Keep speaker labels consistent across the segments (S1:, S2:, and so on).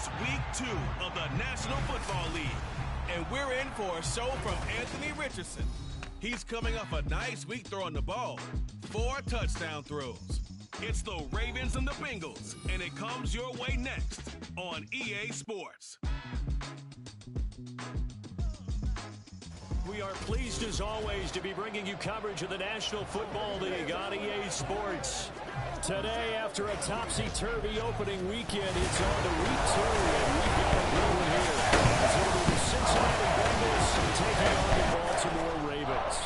S1: It's week 2 of the National Football League, and we're in for a show from Anthony Richardson. He's coming off a nice week throwing the ball, 4 touchdown throws. It's the Ravens and the Bengals, and it comes your way next on EA Sports.
S2: We are pleased, as always, to be bringing you coverage of the National Football League on EA Sports. Today, after a topsy-turvy opening weekend, it's on to week 2, and we've got a good one here. It's over the Cincinnati Bengals taking on the Baltimore Ravens.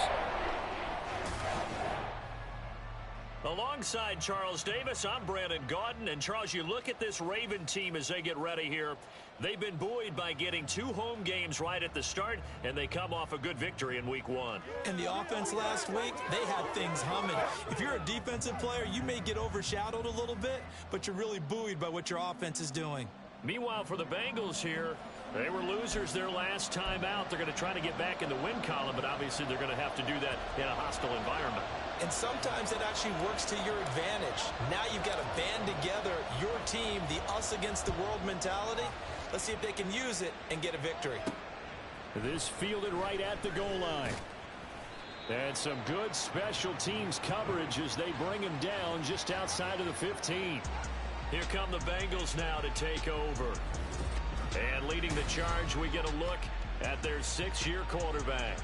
S2: Alongside Charles Davis, I'm Brandon Gaudin. And, Charles, you look at this Raven team as they get ready here. They've been buoyed by getting 2 home games right at the start, and they come off a good victory in week 1.
S3: And the offense last week, they had things humming. If you're a defensive player, you may get overshadowed a little bit, but you're really buoyed by what your offense is doing.
S2: Meanwhile, for the Bengals here, they were losers their last time out. They're going to try to get back in the win column, but obviously they're going to have to do that in a hostile environment.
S3: And sometimes it actually works to your advantage. Now you've got to band together your team, the us against the world mentality. Let's see if they can use it and get a victory.
S2: This fielded right at the goal line. And some good special teams coverage as they bring him down just outside of the 15. Here come the Bengals now to take over. And leading the charge, we get a look at their 6-year quarterback.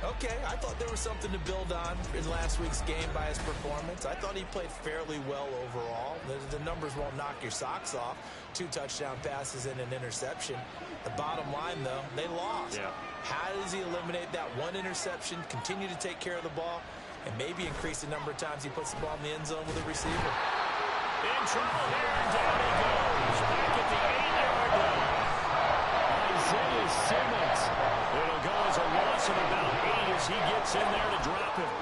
S3: Okay, I thought there was something to build on in last week's game by his performance. I thought he played fairly well overall. The numbers won't knock your socks off. 2 touchdown passes and an interception. The bottom line, though, they lost. Yeah. How does he eliminate that 1 interception, continue to take care of the ball, and maybe increase the number of times he puts the ball in the end zone with a receiver?
S2: In trouble here, and down he goes. Back at the 8-yard line. Isaiah Simmons. It'll go as a loss of about 8 as he gets in there to drop him.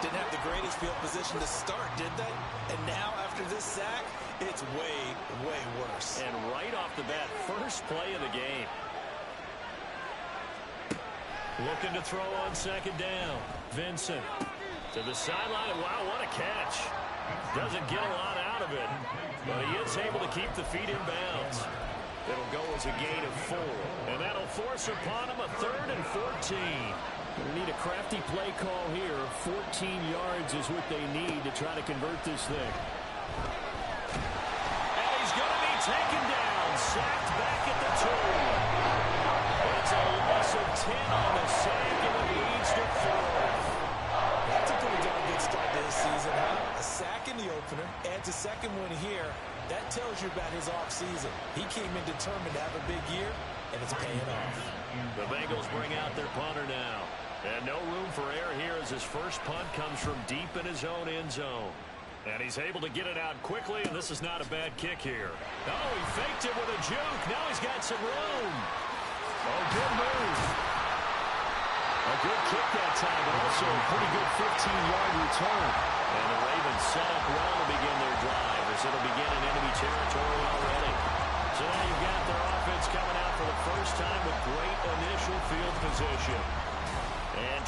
S3: Didn't have the greatest field position to start, did they? And now, after this sack, it's way, way worse.
S2: And right off the bat, first play of the game. Looking to throw on 2nd down. Vincent to the sideline. Wow, what a catch. Doesn't get a lot out of it, but he is able to keep the feet in bounds. It'll go as a gain of 4, and that'll force upon him a 3rd and 14. They need a crafty play call here. 14 yards is what they need to try to convert this thing. And he's going to be taken down, sacked back at the 2. It's a loss of 10 on the sack, and it leads to 4.
S3: That's a pretty darn good start to this season, huh? A sack in the opener, adds a 2nd one here. That tells you about his offseason. He came in determined to have a big year, and it's paying off.
S2: The Bengals bring out their punter now. And no room for error here as his first punt comes from deep in his own end zone. And he's able to get it out quickly, and this is not a bad kick here. Oh, he faked it with a juke. Now he's got some room. Oh, good move. A good kick that time, but also a pretty good 15-yard return. And the Ravens set up well to begin their drive, as it'll begin in enemy territory already. So now you've got their offense coming out for the first time with great initial field position. And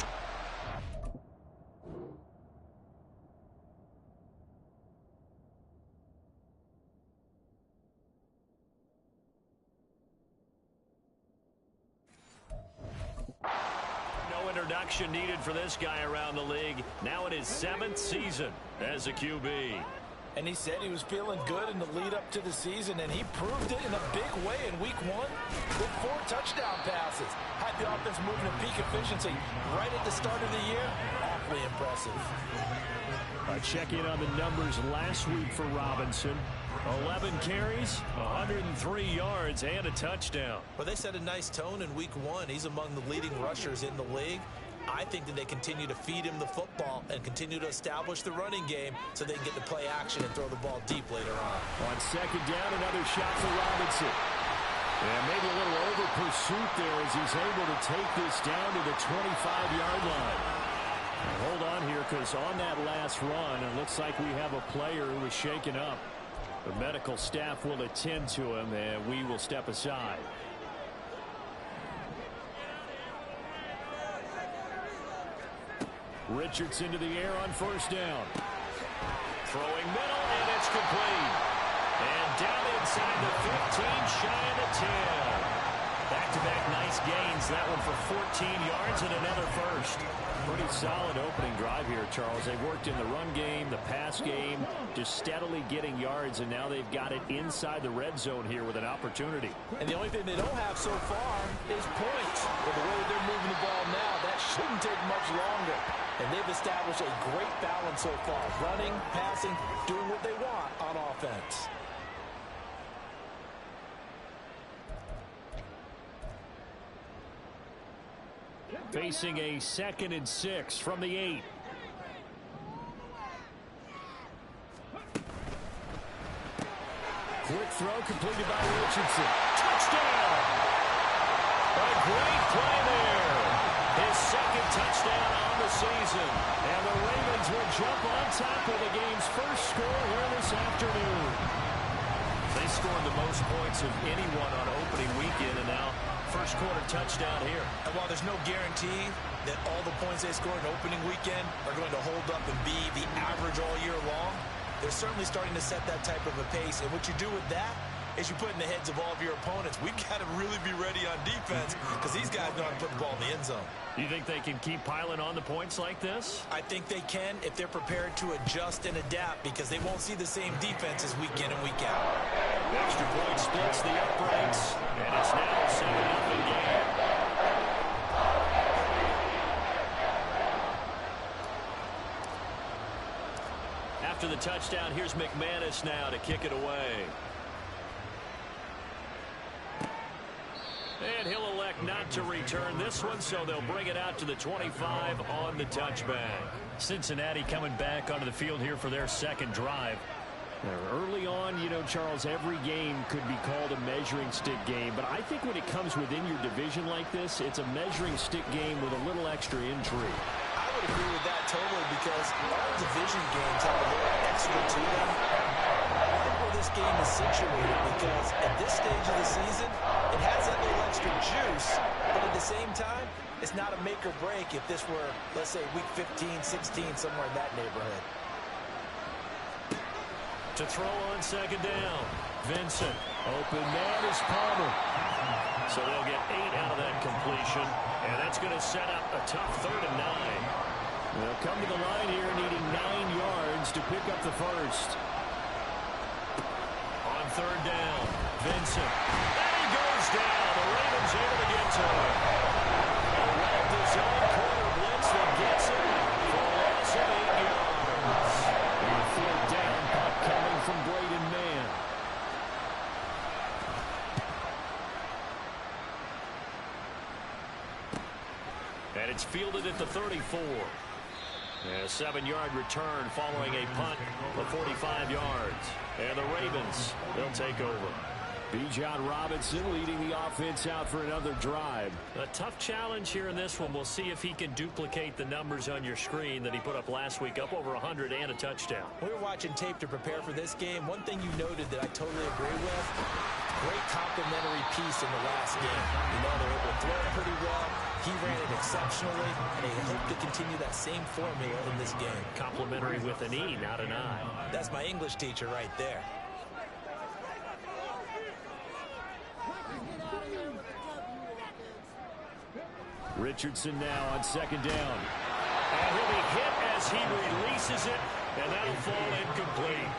S2: no introduction needed for this guy around the league. Now in his 7th season as a QB.
S3: And he said he was feeling good in the lead up to the season, and he proved it in a big way in week 1 with 4 touchdown passes. Had the offense moving at peak efficiency right at the start of the year. Awfully impressive.
S2: Check in on the numbers last week for Robinson. 11 carries, 103 yards, and a touchdown.
S3: Well, they set a nice tone in week 1. He's among the leading rushers in the league. I think that they continue to feed him the football and continue to establish the running game so they can get to play action and throw the ball deep later on.
S2: On 2nd down, another shot for Robinson. And maybe a little over pursuit there as he's able to take this down to the 25-yard line. And hold on here, because on that last run, it looks like we have a player who was shaken up. The medical staff will attend to him, and we will step aside. Richardson to the air on 1st down. Throwing middle, and it's complete. And down inside the 15, shy of the 10. Back-to-back nice gains. That one for 14 yards and another first. Pretty solid opening drive here, Charles. They've worked in the run game, the pass game, just steadily getting yards, and now they've got it inside the red zone here with an opportunity.
S3: And the only thing they don't have so far is points. But the way they're moving the ball now, that shouldn't take much longer. And they've established a great balance so far. Running, passing, doing what they want on offense.
S2: Facing a 2nd and 6 from the 8. Quick throw completed by Richardson. Touchdown! A great play there. His 2nd touchdown on the season. And the Ravens will jump on top of the game's first score here this afternoon. They scored the most points of anyone on opening weekend, and now first quarter touchdown here.
S3: And while there's no guarantee that all the points they scored in opening weekend are going to hold up and be the average all year long, they're certainly starting to set that type of a pace. And what you do with that is you put in the heads of all of your opponents, we've got to really be ready on defense because these guys know how to put the ball in the end zone.
S2: You think they can keep piling on the points like this?
S3: I think they can if they're prepared to adjust and adapt because they won't see the same defenses week in and week out.
S2: Extra point splits the uprights, and it's now a 7-0 game. After the touchdown, here's McManus now to kick it away. And he'll elect not to return this one, so they'll bring it out to the 25 on the touchback. Cincinnati coming back onto the field here for their 2nd drive. Now, early on, you know, Charles, every game could be called a measuring stick game, but I think when it comes within your division like this, it's a measuring stick game with a little extra intrigue.
S3: I would agree with that totally because all division games have a little extra to them. I think where this game is situated because at this stage of the season, it has that little extra juice, but at the same time, it's not a make or break if this were, let's say, week 15, 16, somewhere in that neighborhood.
S2: To throw on 2nd down. Vincent. Open man is Palmer. So they'll get 8 out of that completion. And that's going to set up a tough 3rd and 9. They'll come to the line here needing 9 yards to pick up the first. On 3rd down. Vincent. And he goes down. The Ravens able to get to him. A well-designed corner blitz that gets him for a loss of 8 yards. And 4th down, punt coming from Braden Mann. And it's fielded at the 34. And a 7-yard return following a punt of 45 yards. And the Ravens, they'll take over. Bijan Robinson leading the offense out for another drive. A tough challenge here in this one. We'll see if he can duplicate the numbers on your screen that he put up last week, up over 100 and a touchdown.
S3: We were watching tape to prepare for this game. One thing you noted that I totally agree with, great complimentary piece in the last game. You know, they were able to throw it pretty well. He ran it exceptionally, and they hope to continue that same formula in this game.
S2: Complimentary with an E, not an I.
S3: That's my English teacher right there.
S2: Richardson now on 2nd down. And he'll be hit as he releases it, and that'll fall incomplete.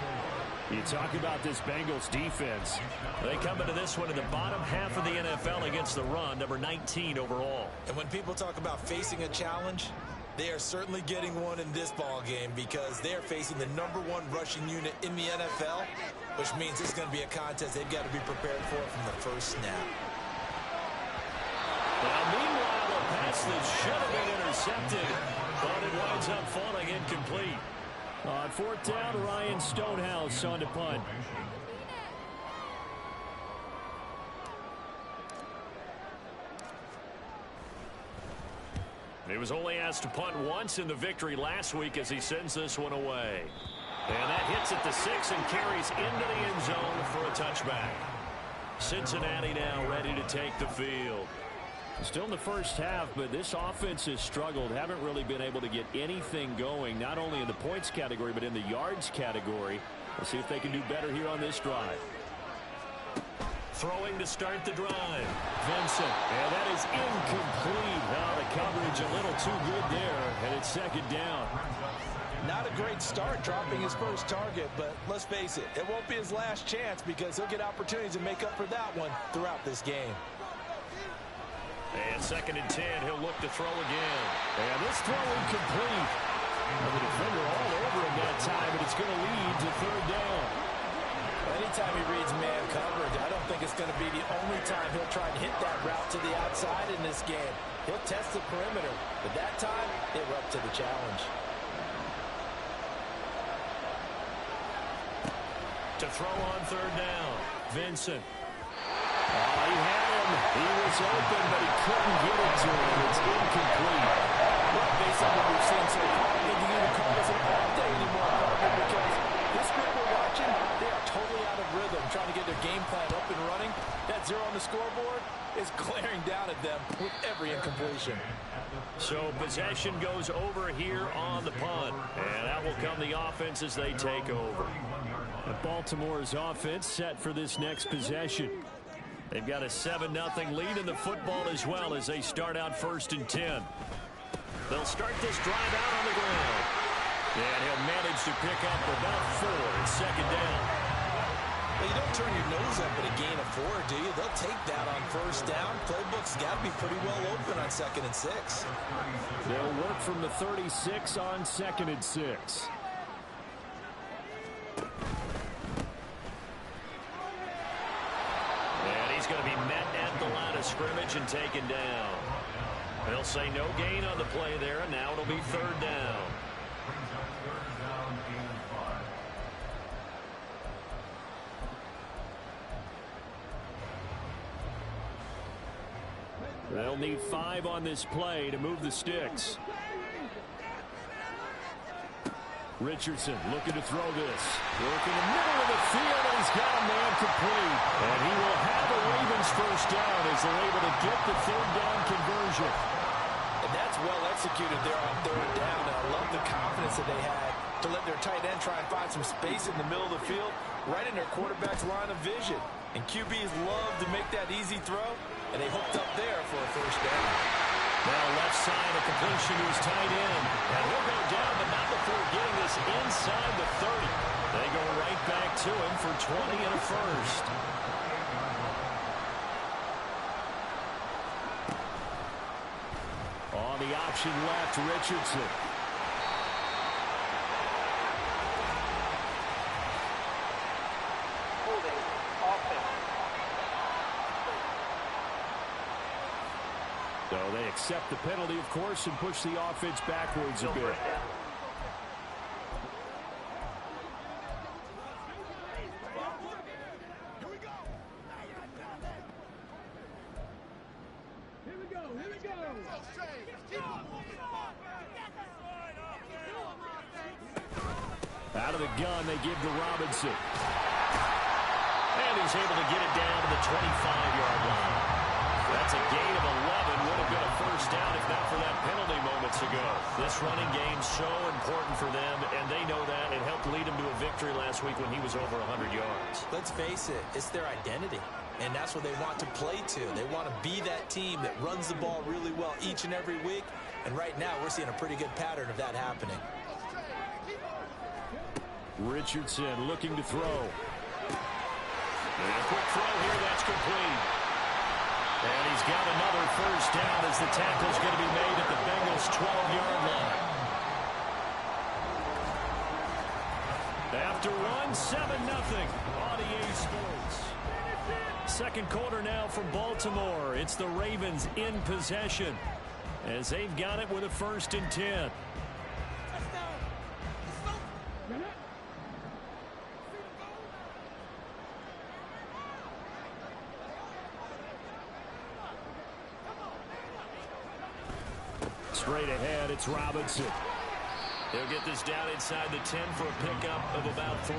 S2: You talk about this Bengals defense. They come into this one in the bottom half of the NFL against the run, number 19 overall.
S3: And when people talk about facing a challenge, they are certainly getting one in this ball game because they are facing the #1 rushing unit in the NFL, which means it's going to be a contest they've got to be prepared for from the first snap.
S2: Now, meanwhile, a pass that should have been intercepted, but it winds up falling incomplete. On 4th down, Ryan Stonehouse on to punt. He was only asked to punt once in the victory last week as he sends this one away. And that hits at the 6 and carries into the end zone for a touchback. Cincinnati now ready to take the field. Still in the first half, but this offense has struggled. Haven't really been able to get anything going, not only in the points category, but in the yards category. We'll see if they can do better here on this drive. Throwing to start the drive. Vincent. And that is incomplete. Now the coverage a little too good there, and it's second down.
S3: Not a great start dropping his first target, but let's face it, it won't be his last chance because he'll get opportunities to make up for that one throughout this game.
S2: And second and 10, he'll look to throw again. And this throw incomplete. And the defender all over him that time, and it's going to lead to third down.
S3: Anytime he reads man coverage, I don't think it's going to be the only time he'll try and hit that route to the outside in this game. He'll test the perimeter, but that time, they were up to the challenge.
S2: To throw on third down, Vincent. Oh, he had him. He was open, but he couldn't get it to him. It's incomplete.
S3: Well, based on what we've seen so far, I think you need to call this an off day anymore, because this group we're watching, they are totally out of rhythm, trying to get their game plan up and running. That 0 on the scoreboard is glaring down at them with every incompletion.
S2: So possession goes over here on the punt, and that will come the offense as they take over. Baltimore's offense set for this next possession. They've got a 7-0 lead in the football as well as they start out first and 10. They'll start this drive out on the ground. And he'll manage to pick up about 4. It's second down.
S3: Well, you don't turn your nose up at a gain of 4, do you? They'll take that on first down. Playbook's got to be pretty well open on second and 6.
S2: They'll work from the 36 on second and 6. He's going to be met at the line of scrimmage and taken down. They'll say no gain on the play there, and now it'll be third down. They'll need 5 on this play to move the sticks. Richardson looking to throw this. Working the middle of the field, and he's got a man complete. And he will have the Ravens first down as they're able to get the third down conversion.
S3: And that's well executed there on third down. And I love the confidence that they had to let their tight end try and find some space in the middle of the field, right in their quarterback's line of vision. And QBs love to make that easy throw, and they hooked up there for a first down.
S2: Now left side, a completion to his tight end. And he'll go down, but not before getting this inside the 30. They go right back to him for 20 and a first. On the option left, Richardson.
S4: Holding offense.
S2: So they accept the penalty, of course, and push the offense backwards a bit. Out of the gun, they give to Robinson. And he's able to get it down to the 25-yard line. That's a gain of 11. Would have been a first down if not for that penalty moments ago. This running game so important for them, and they know that. It helped lead them to a victory last week when he was over 100 yards.
S3: Let's face it, it's their identity, and that's what they want to play to. They want to be that team that runs the ball really well each and every week, and right now we're seeing a pretty good pattern of that happening.
S2: Richardson looking to throw. And a quick throw here, that's complete. And he's got another first down as the tackle's going to be made at the Bengals' 12-yard line. After one, 7-0 on EA Sports. Second quarter now from Baltimore. It's the Ravens in possession as they've got it with a first and 10. Straight ahead, it's Robinson. He'll get this down inside the 10 for a pickup of about 3.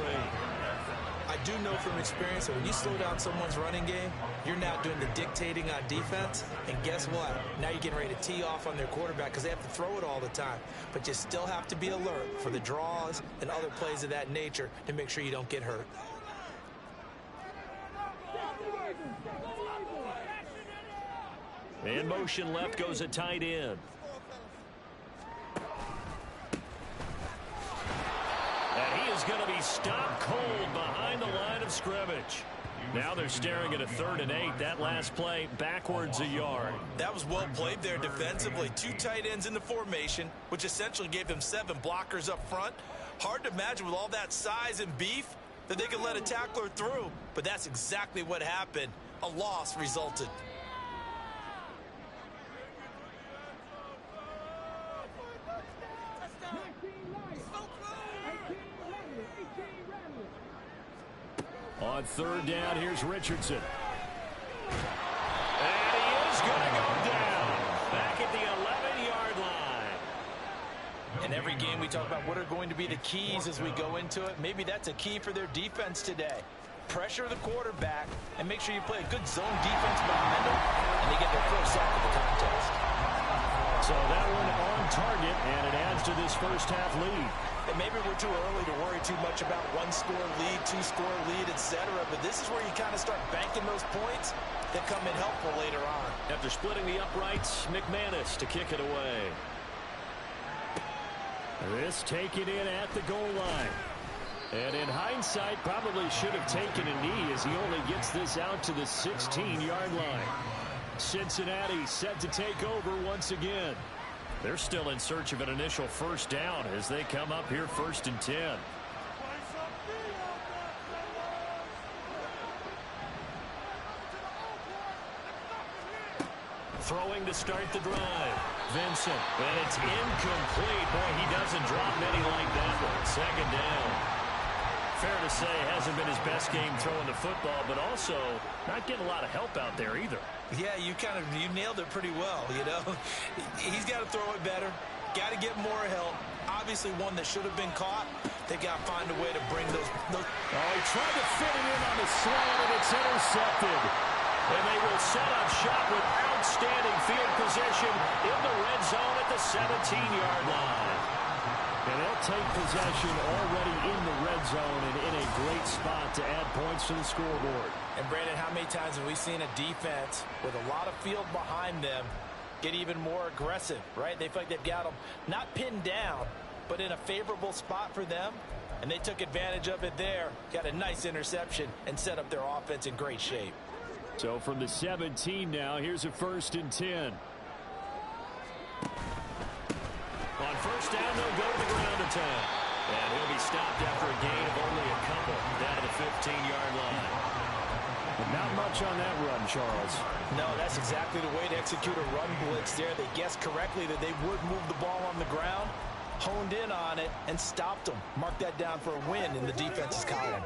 S3: I do know from experience that when you slow down someone's running game, you're now doing the dictating on defense. And guess what? Now you're getting ready to tee off on their quarterback because they have to throw it all the time. But you still have to be alert for the draws and other plays of that nature to make sure you don't get hurt.
S2: In motion left goes a tight end. And he is going to be stopped cold behind the line of scrimmage. Now they're staring at a 3rd and 8. That last play backwards a yard.
S3: That was well played there defensively. 2 tight ends in the formation, which essentially gave them 7 blockers up front. Hard to imagine with all that size and beef that they could let a tackler through. But that's exactly what happened. A loss resulted.
S2: On 3rd down, here's Richardson. And he is going to go down. Back at the 11-yard line.
S3: In every game we talk about what are going to be the keys as we go into it. Maybe that's a key for their defense today. Pressure the quarterback and make sure you play a good zone defense behind them, and they get their first sack of the contest.
S2: So that one on target, and it adds to this first half lead.
S3: And maybe we're too early to worry too much about 1-score lead, 2-score lead, etc. But this is where you kind of start banking those points that come in helpful later on.
S2: After splitting the uprights, McManus to kick it away. This taken in at the goal line. And in hindsight, probably should have taken a knee as he only gets this out to the 16-yard line. Cincinnati set to take over once again. They're still in search of an initial first down as they come up here 1st and 10. Throwing to start the drive. Vincent. And it's incomplete. Boy, he doesn't drop many like that one. 2nd down. Fair to say, hasn't been his best game throwing the football, but also not getting a lot of help out there either.
S3: Yeah, you nailed it pretty well, you know. He's got to throw it better. Got to get more help. Obviously one that should have been caught. They got to find a way to bring those. Oh,
S2: he tried to fit it in on the slant, and it's intercepted. And they will set up shop with outstanding field position in the red zone at the 17-yard line. And they'll take possession already in the red zone and in a great spot to add points to the scoreboard.
S3: And, Brandon, how many times have we seen a defense with a lot of field behind them get even more aggressive, right? They feel like they've got them not pinned down, but in a favorable spot for them. And they took advantage of it there, got a nice interception, and set up their offense in great shape.
S2: So from the 17 now, here's a 1st and 10. On 1st down, they'll go to the ground attack. And he'll be stopped after a gain of only a couple down to the 15-yard line. But not much on that run, Charles.
S3: No, that's exactly the way to execute a run blitz there. They guessed correctly that they would move the ball on the ground, honed in on it, and stopped them. Mark that down for a win in the defense's column.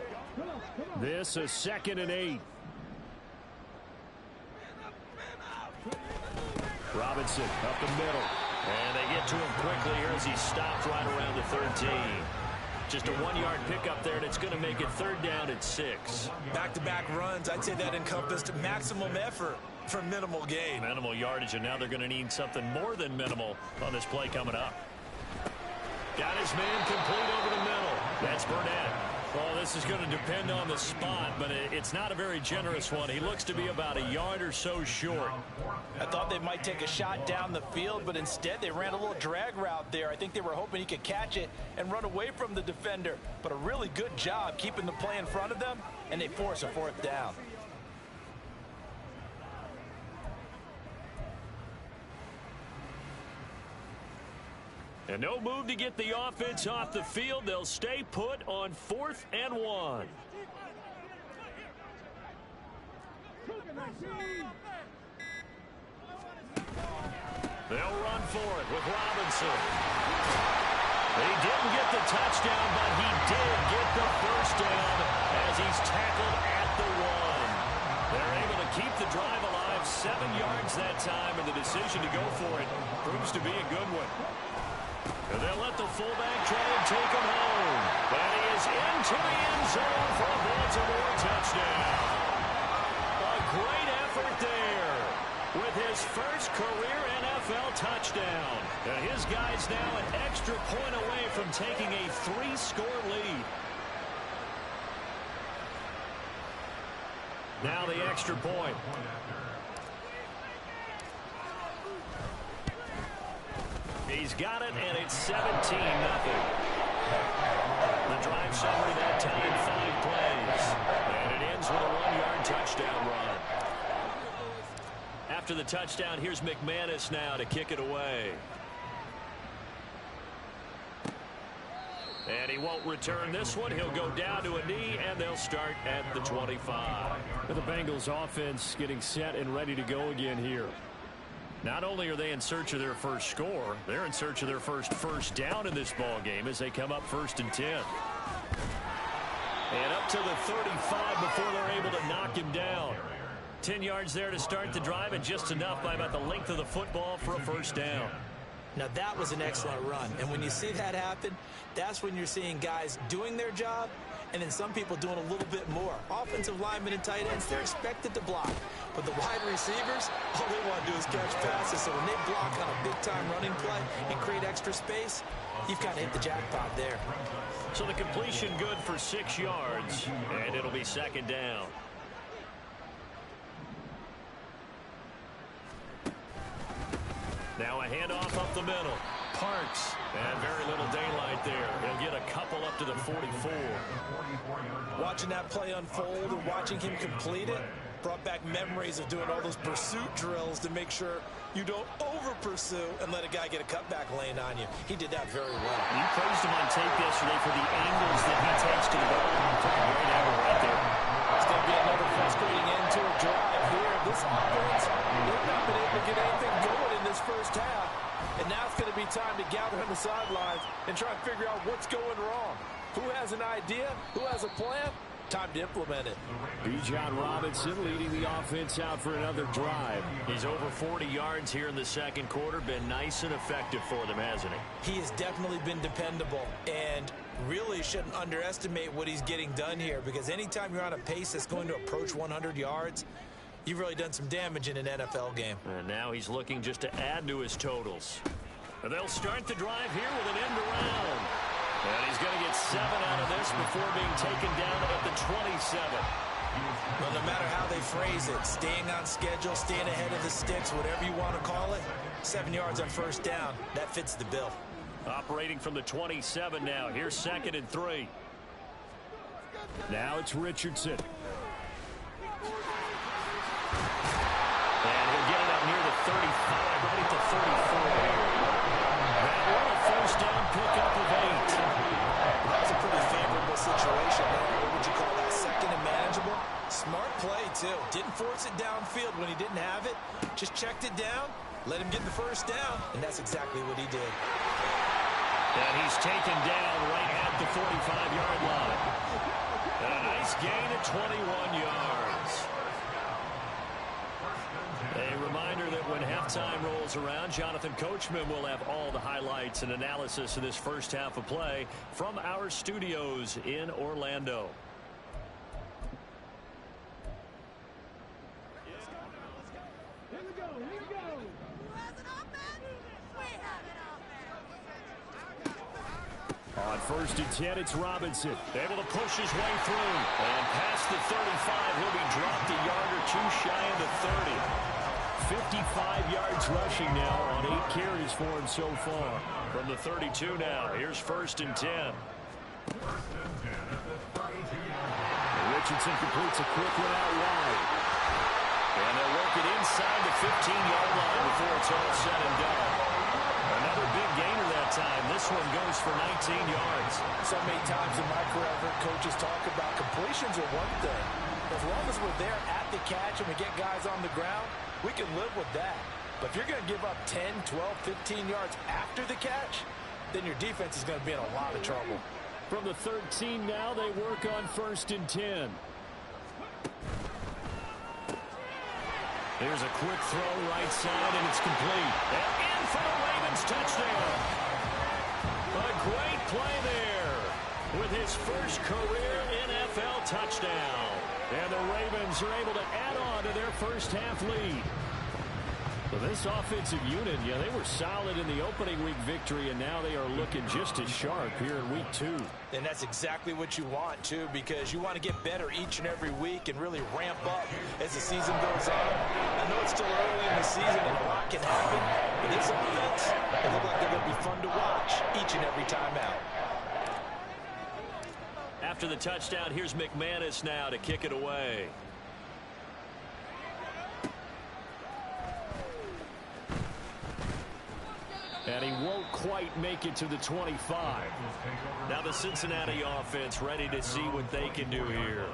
S2: This a 2nd and 8. Robinson up the middle. And they get to him quickly here as he stops right around the 13. Just a 1-yard pickup there, and it's going to make it 3rd down at 6.
S3: Back-to-back runs, I'd say that encompassed maximum effort for minimal gain.
S2: Minimal yardage, and now they're going to need something more than minimal on this play coming up. Got his man complete over the middle. That's Burnett. Well, this is going to depend on the spot, but it's not a very generous one. He looks to be about a yard or so short.
S3: I thought they might take a shot down the field, but instead they ran a little drag route there. I think they were hoping he could catch it and run away from the defender. But a really good job keeping the play in front of them, and they force a 4th down.
S2: And no move to get the offense off the field. They'll stay put on 4th and 1. They'll run for it with Robinson. He didn't get the touchdown, but he did get the first down as he's tackled at the 1. They're able to keep the drive alive, 7 yards that time, and the decision to go for it proves to be a good one. And they'll let the fullback try and take him home. But he is into the end zone for a Baltimore touchdown. A great effort there with his first career NFL touchdown. And his guys now an extra point away from taking a 3-score lead. Now the extra point. He's got it, and it's 17-0. The drive summary that time, 5 plays. And it ends with a 1-yard touchdown run. After the touchdown, here's McManus now to kick it away. And he won't return this one. He'll go down to a knee, and they'll start at the 25.
S4: The Bengals offense getting set and ready to go again here.
S2: Not only are they in search of their first score, they're in search of their first down in this ball game as they come up 1st and 10. And up to the 35 before they're able to knock him down. 10 yards there to start the drive, and just enough by about the length of the football for a 1st down.
S3: Now, that was an excellent run. And when you see that happen, that's when you're seeing guys doing their job and then some people doing a little bit more. Offensive linemen and tight ends, they're expected to block. But the wide receivers, all they want to do is catch passes. So when they block on a big-time running play and create extra space, you've kind of hit the jackpot there.
S2: So the completion good for 6 yards, and it'll be 2nd down. Now a handoff up the middle. Parks. And very little daylight there. He'll get a couple up to the 44.
S3: Watching that play unfold and watching him complete it brought back memories of doing all those pursuit drills to make sure you don't over-pursue and let a guy get a cutback lane on you. He did that very well.
S2: You praised him on tape yesterday for the angles that he takes to the ball. Took a great angle right there.
S3: It's going to be another frustrating end to a drive here. This offense, they've not been able to get anything going in this first half. And now it's going to be time to gather on the sidelines and try and figure out what's going wrong. Who has an idea? Who has a plan? Time to implement it.
S4: Bijan Robinson leading the offense out for another drive.
S2: He's over 40 yards here in the 2nd quarter. Been nice and effective for them, hasn't he?
S3: He has definitely been dependable and really shouldn't underestimate what he's getting done here, because anytime you're on a pace that's going to approach 100 yards, you've really done some damage in an NFL game.
S2: And now he's looking just to add to his totals. And they'll start the drive here with an end around. And he's going to get 7 out of this before being taken down at the 27.
S3: Well, no matter how they phrase it, staying on schedule, staying ahead of the sticks, whatever you want to call it, 7 yards on 1st down, that fits the bill.
S2: Operating from the 27 now. Here's 2nd and 3.
S4: Now it's Richardson.
S2: And he'll get it up near the 35, right at the 34 here. That one a 1st down pickup of 8.
S3: That's a pretty favorable situation there. What would you call that? 2nd and manageable? Smart play, too. Didn't force it downfield when he didn't have it. Just checked it down, let him get the 1st down, and that's exactly what he did.
S2: And he's taken down right at the 45-yard line. And a nice gain at 21 yards. A reminder that when halftime rolls around, Jonathan Coachman will have all the highlights and analysis of this first half of play from our studios in Orlando.
S4: On 1st and 10, it's Robinson.
S2: Able to push his way through. And past the 35, he'll be dropped a yard or 2 shy of the 30.
S4: 55 yards rushing now on 8 carries for him so far.
S2: From the 32 now, here's 1st and 10.
S4: Richardson completes a quick one out wide.
S2: And they'll work it inside the 15-yard line before it's all said and done. Another big gainer that time. This one goes for 19 yards.
S3: So many times in my career, I've heard coaches talk about completions are one thing. As long as we're there at the catch and we get guys on the ground, we can live with that. But if you're going to give up 10, 12, 15 yards after the catch, then your defense is going to be in a lot of trouble.
S4: From the 13 now, they work on 1st and 10.
S2: Here's a quick throw right side, and it's complete. And in for the Ravens touchdown. A great play there. with his first career NFL touchdown. And the Ravens are able to add on to their first half lead. So this offensive unit, yeah, they were solid in the opening week victory, and now they are looking just as sharp here in week 2.
S3: And that's exactly what you want, too, because you want to get better each and every week and really ramp up as the season goes on. I know it's still early in the season and a lot can happen, but this offense, they look like they're going to be fun to watch each and every time out.
S2: After the touchdown, here's McManus now to kick it away. And he won't quite make it to the 25. Now the Cincinnati offense ready to see what they can do here.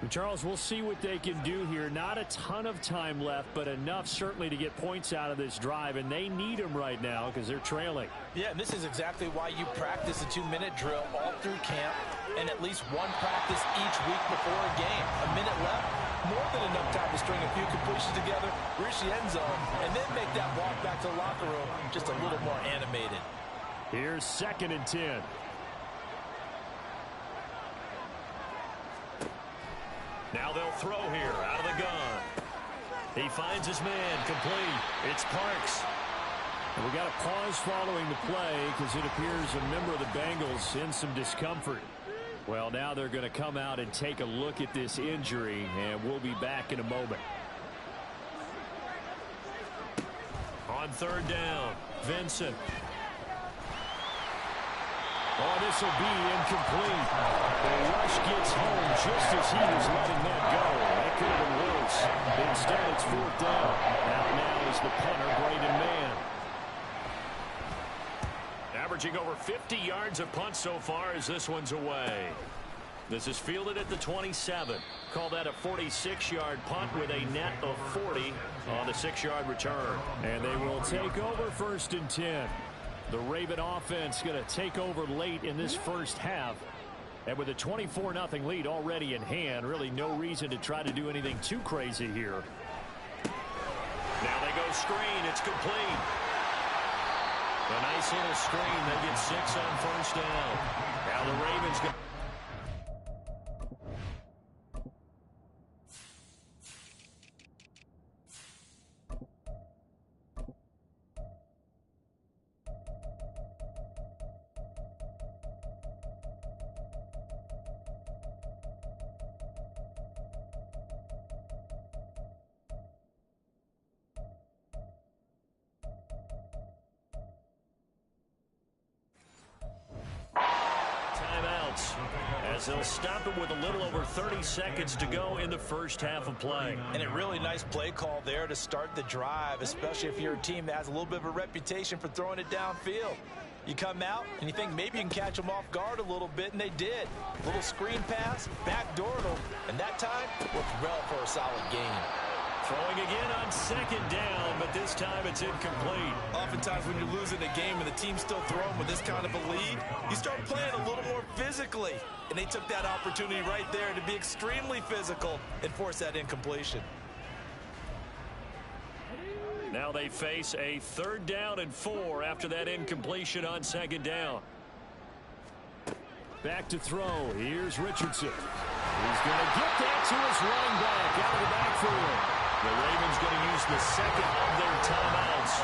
S4: Charles, we'll see what they can do here. Not a ton of time left, but enough certainly to get points out of this drive, and they need them right now because they're trailing.
S3: Yeah, and this is exactly why you practice a 2-minute drill all through camp and at least one practice each week before a game. A minute left, more than enough time to string a few completions together, reach the end zone, and then make that walk back to the locker room just a little more animated.
S4: Here's 2nd and 10.
S2: Now they'll throw here out of the gun. He finds his man complete. It's Parks.
S4: And we got a pause following the play because it appears a member of the Bengals in some discomfort. Well, now they're going to come out and take a look at this injury, and we'll be back in a moment.
S2: On 3rd down, Vincent.
S4: Oh, this will be incomplete. The rush gets home just as he was letting that go. That could have been worse. Instead, it's 4th down. Out now is the punter, Braden Mann.
S2: Averaging over 50 yards a punt so far as this one's away. This is fielded at the 27. Call that a 46-yard punt with a net of 40 on the 6-yard return.
S4: And they will take over 1st and 10. The Raven offense going to take over late in this first half. And with a 24-0 lead already in hand, really no reason to try to do anything too crazy here.
S2: Now they go screen. It's complete. A nice little screen. They get 6 on 1st down. Now the Ravens go. As they'll stop it with a little over 30 seconds to go in the first half of play.
S3: And a really nice play call there to start the drive, especially if you're a team that has a little bit of a reputation for throwing it downfield. You come out and you think maybe you can catch them off guard a little bit, and they did. Little screen pass, backdoored them, and that time worked well for a solid gain.
S2: Throwing again on 2nd down, but this time it's incomplete.
S3: Oftentimes when you're losing a game and the team's still throwing with this kind of a lead, you start playing a little more physically. And they took that opportunity right there to be extremely physical and force that incompletion.
S2: Now they face a 3rd down and 4 after that incompletion on 2nd down.
S4: Back to throw. Here's Richardson. He's going to get that to his running back out of the backfield.
S2: The Ravens going to use the 2nd of their timeouts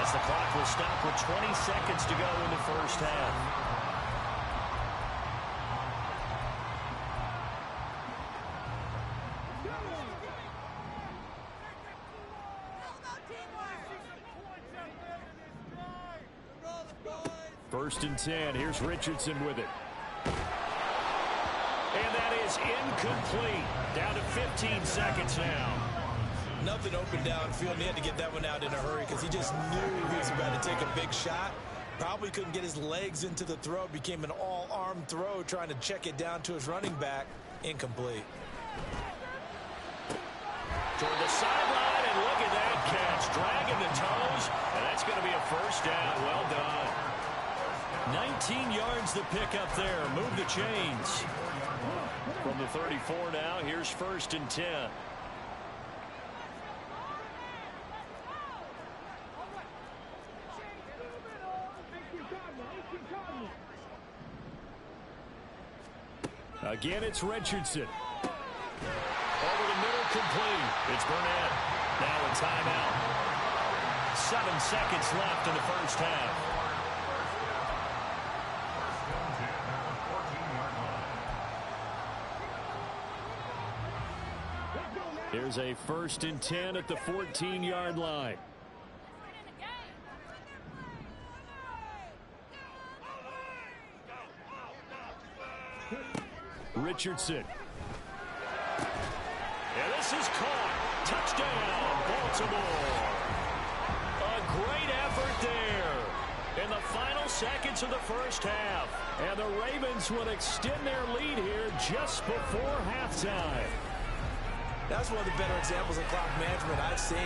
S2: as the clock will stop with 20 seconds to go in the first half.
S4: First and 10. Here's Richardson with it.
S2: And that is incomplete. Down to 15 seconds now.
S3: Nothing open downfield, and he had to get that one out in a hurry because he just knew he was about to take a big shot. Probably couldn't get his legs into the throw. Became an all-arm throw trying to check it down to his running back. Incomplete.
S2: Toward the sideline, and look at that catch. Dragging the toes, and that's going to be a 1st down. Well done. 19 yards to pick up there. Move the chains. From the 34 now, here's 1st and 10.
S4: Again, it's Richardson. Over the middle, complete. It's Burnett. Now a timeout. 7 seconds left in the first half. Here's a 1st and 10 at the 14-yard line. Richardson. And this is caught. Touchdown, Baltimore. A great effort there in the final seconds of the first half. And the Ravens will extend their lead here just before halftime.
S3: That's one of the better examples of clock management I've seen.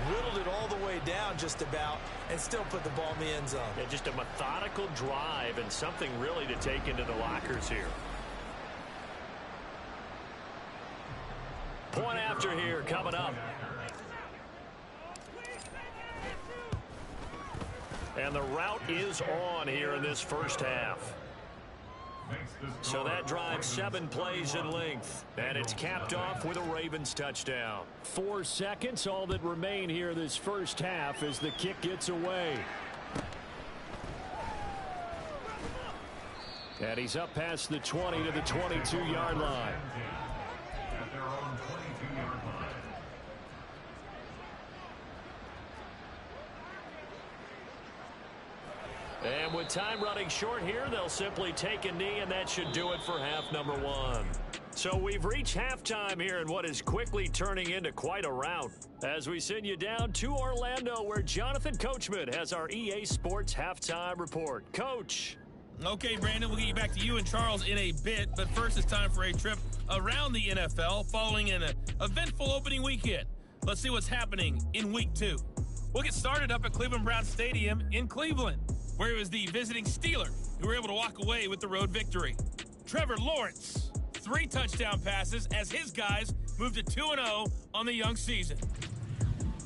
S3: Whittled it all the way down just about and still put the ball in the end zone.
S2: Yeah, just a methodical drive and something really to take into the lockers here. Point after here coming up. And the route is on here in this first half. So that drives 7 plays in length. And it's capped off with a Ravens touchdown.
S4: 4 seconds, all that remain here this first half as the kick gets away. And he's up past the 20 to the 22-yard line.
S5: At their own 22-yard line.
S2: And with time running short here, they'll simply take a knee, and that should do it for half number 1. So we've reached halftime here in what is quickly turning into quite a rout. As we send you down to Orlando, where Jonathan Coachman has our EA Sports halftime report. Coach.
S1: Okay, Brandon, we'll get you back to you and Charles in a bit, but first it's time for a trip around the NFL following an eventful opening weekend. Let's see what's happening in Week 2. We'll get started up at Cleveland Browns Stadium in Cleveland, where it was the visiting Steelers who were able to walk away with the road victory. Trevor Lawrence, 3 touchdown passes as his guys moved to 2-0 on the young season.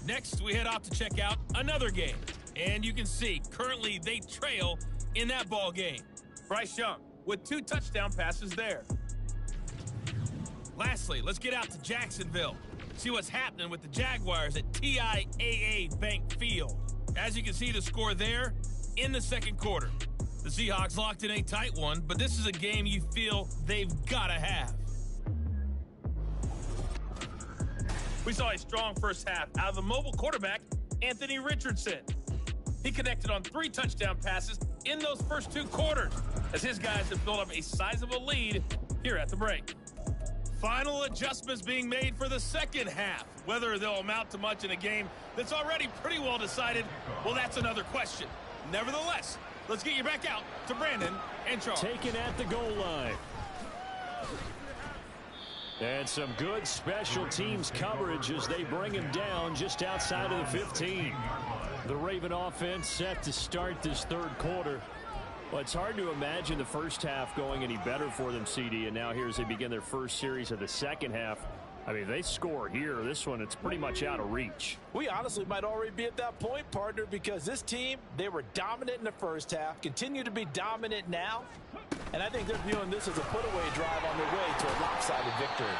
S1: Next, we head off to check out another game, and you can see currently they trail in that ball game. Bryce Young with 2 touchdown passes there. Lastly, let's get out to Jacksonville, see what's happening with the Jaguars at TIAA Bank Field. As you can see, the score there in the second quarter. The Seahawks locked in a tight one, but this is a game you feel they've got to have. We saw a strong first half out of the mobile quarterback, Anthony Richardson. He connected on 3 touchdown passes in those first 2 quarters, as his guys have built up a sizable lead here at the break. Final adjustments being made for the second half. Whether they'll amount to much in a game that's already pretty well decided, well, that's another question. Nevertheless, let's get you back out to Brandon and Charles.
S4: Taken at the goal line. And some good special teams coverage as they bring him down just outside of the 15. The Raven offense set to start this third quarter. Well, it's hard to imagine the first half going any better for them, CD, and now here as they begin their first series of the second half. I mean, they score here. This one, it's pretty much out of reach.
S3: We honestly might already be at that point, partner, because this team, they were dominant in the first half, continue to be dominant now, and I think they're viewing this as a put-away drive on their way to a lopsided victory.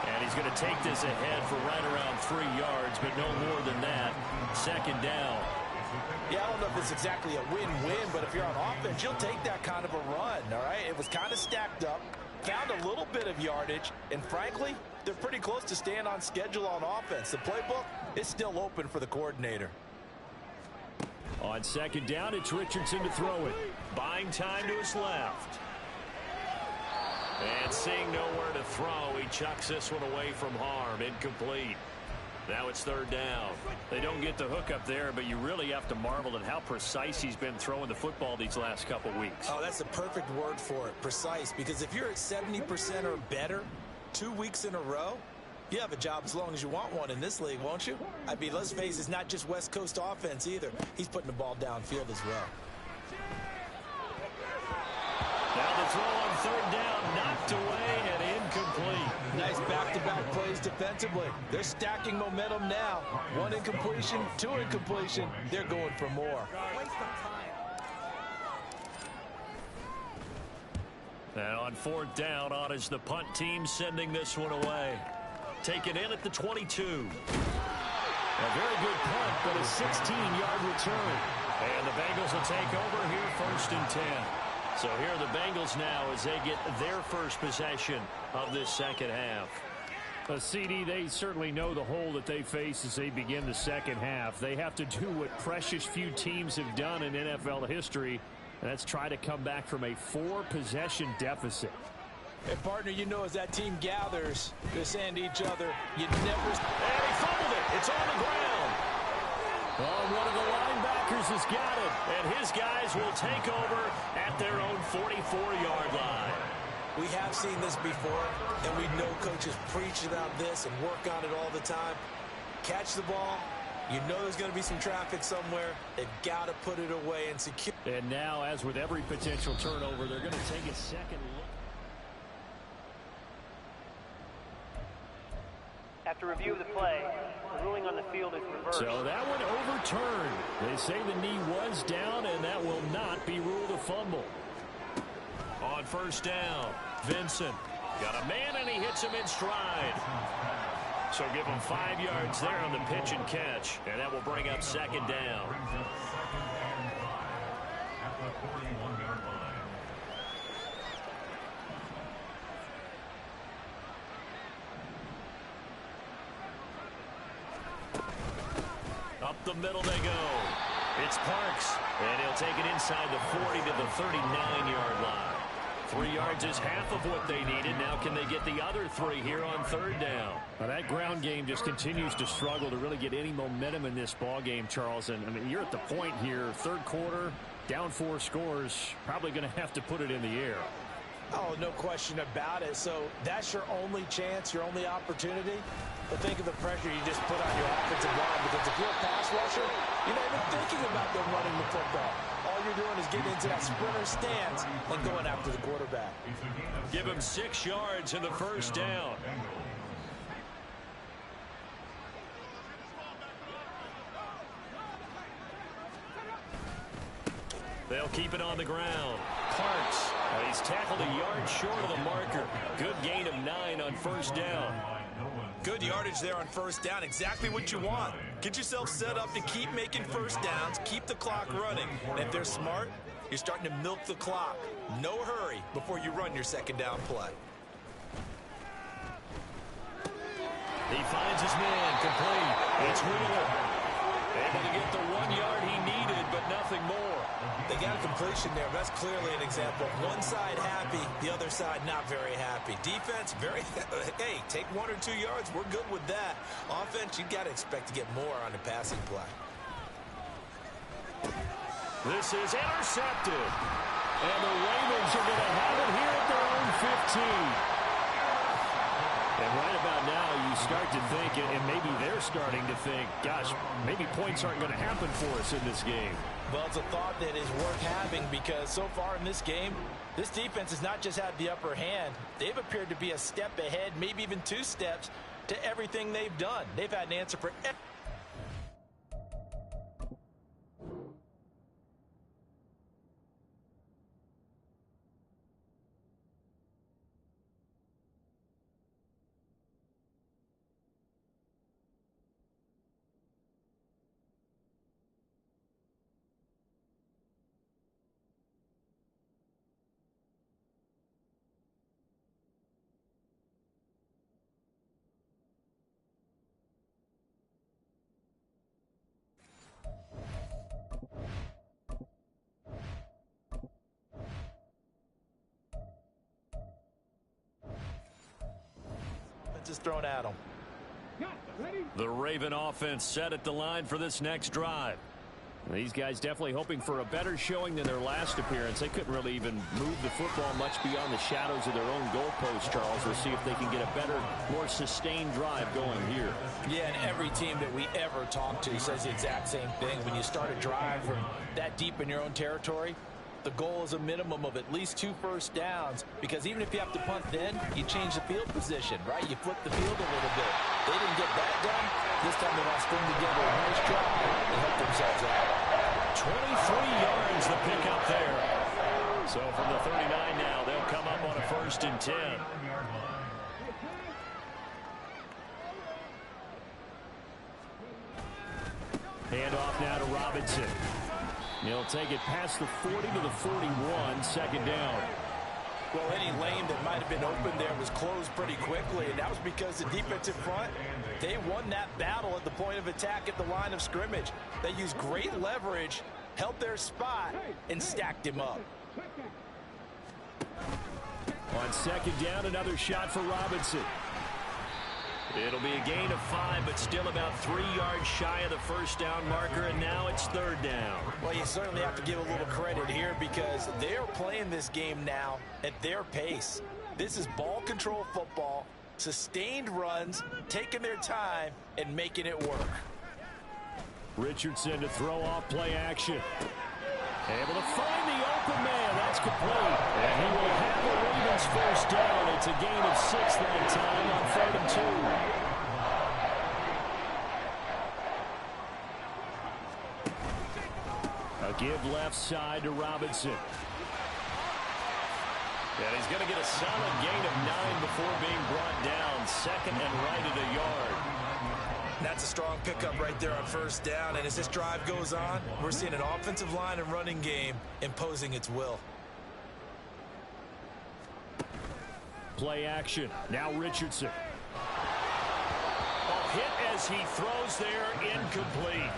S2: And he's going to take this ahead for right around 3 yards, but no more than that. Second down.
S3: Yeah, I don't know if it's exactly a win-win, but if you're on offense, you'll take that kind of a run, all right? It was kind of stacked up, found a little bit of yardage, and frankly, they're pretty close to staying on schedule on offense. The playbook is still open for the coordinator.
S4: On second down, it's Richardson to throw it.
S2: Buying time to his left. And seeing nowhere to throw, he chucks this one away from harm. Incomplete. Now it's third down. They don't get the hook up there, but you really have to marvel at how precise he's been throwing the football these last couple weeks.
S3: Oh, that's the perfect word for it, precise, because if you're at 70% or better 2 weeks in a row, you have a job as long as you want one in this league, won't you? I mean, let's face it, it's not just West Coast offense either. He's putting the ball downfield as well.
S2: Now the throw on third down, knocked away and incomplete.
S3: Nice back-to-back plays defensively. They're stacking momentum now. 1 incompletion, 2 incompletion. They're going for more.
S4: And on 4th down, on is the punt team sending this one away. Take it in at the 22. A very good punt, but a 16-yard return. And the Bengals will take over here 1st and 10. So here are the Bengals now as they get their first possession of this second half. CD, they certainly know the hole that they face as they begin the second half. They have to do what precious few teams have done in NFL history, and that's try to come back from a 4-possession deficit.
S3: Hey, partner, you know as that team gathers, they're saying to each other, you never...
S2: And he fumbled it. It's on the ground.
S4: Oh, one of the linebackers has got it.
S2: And his guys will take over at their own 44-yard line.
S3: We have seen this before, and we know coaches preach about this and work on it all the time. Catch the ball. You know there's going to be some traffic somewhere. They've got to put it away and secure.
S4: And now, as with every potential turnover, they're going to take a second look.
S6: After review of the play, the ruling on the field is reversed.
S4: So that one overturned. They say the knee was down, and that will not be ruled a fumble.
S2: On 1st down, Vincent got a man, and he hits him in stride. So give him 5 yards there on the pitch and catch, and that will bring up 2nd down.
S5: At the 41-yard line.
S2: Up the middle they go. It's Parks, and he'll take it inside the 40 to the 39-yard line. 3 yards is half of what they needed. Now can they get the other 3 here on 3rd down?
S4: Well, that ground game just continues to struggle to really get any momentum in this ball game, Charles. And I mean, you're at the point here, 3rd quarter, down 4 scores, probably going to have to put it in the air.
S3: Oh, no question about it. So that's your only chance, your only opportunity. But think of the pressure you just put on your offensive line, because if you're a pass rusher, you're not even thinking about them running the football. All you're doing is getting into that sprinter stance and going after the quarterback.
S2: Give him 6 yards in the 1st down. They'll keep it on the ground. Parks, he's tackled a yard short of the marker. Good gain of 9 on 1st down.
S3: Good yardage there on 1st down. Exactly what you want. Get yourself set up to keep making 1st downs, keep the clock running. And if they're smart, you're starting to milk the clock. No hurry before you run your 2nd down play.
S2: He finds his man, complete. It's Wheeler. Able to get the 1 yard he needed, but nothing more.
S3: They got a completion there, but that's clearly an example. One side happy, the other side not very happy. Defense, very, hey, take 1 or 2 yards. We're good with that. Offense, you got to expect to get more on the passing play.
S2: This is intercepted.
S4: And the Ravens are going to have it here at their own 15. And right about now, you start to think, and maybe they're starting to think, gosh, maybe points aren't going to happen for us in this game.
S3: Well, it's a thought that is worth having, because so far in this game, this defense has not just had the upper hand. They've appeared to be a step ahead, maybe even 2 steps, to everything they've done. They've had an answer for everything. Is thrown at them.
S4: The Raven offense set at the line for this next drive. These guys definitely hoping for a better showing than their last appearance. They couldn't really even move the football much beyond the shadows of their own goalpost, Charles. We'll see if they can get a better, more sustained drive going here.
S3: Yeah, and every team that we ever talk to says the exact same thing. When you start a drive from that deep in your own territory, the goal is a minimum of at least 2 first downs, because even if you have to punt then, you change the field position, right? You flip the field a little bit. They didn't get that done. This time they want to string together a nice drive and help themselves out.
S2: 23 yards the pickup there.
S4: So from the 39 now, they'll come up on a 1st and 10. Handoff now to Robinson. He'll take it past the 40 to the 41, 2nd down.
S3: Well, any lane that might have been open there was closed pretty quickly, and that was because the defensive front, they won that battle at the point of attack at the line of scrimmage. They used great leverage, held their spot, and stacked him up.
S4: On 2nd down, another shot for Robinson. It'll be a gain of 5, but still about 3 yards shy of the 1st down marker, and now it's 3rd down.
S3: Well, you certainly have to give a little credit here because they're playing this game now at their pace. This is ball control football, sustained runs, taking their time, and making it work.
S4: Richardson to throw off play action. Able to find the open man. That's complete. And he will have the Ravens 1st down. It's a gain of 6 that time on 3rd and 2. A give left side to Robinson. And he's going to get a solid gain of 9 before being brought down. 2nd and right at a yard.
S3: That's a strong pickup right there on 1st down, and as this drive goes on, we're seeing an offensive line and running game imposing its will.
S4: Play action. Now Richardson. A hit as he throws there, incomplete.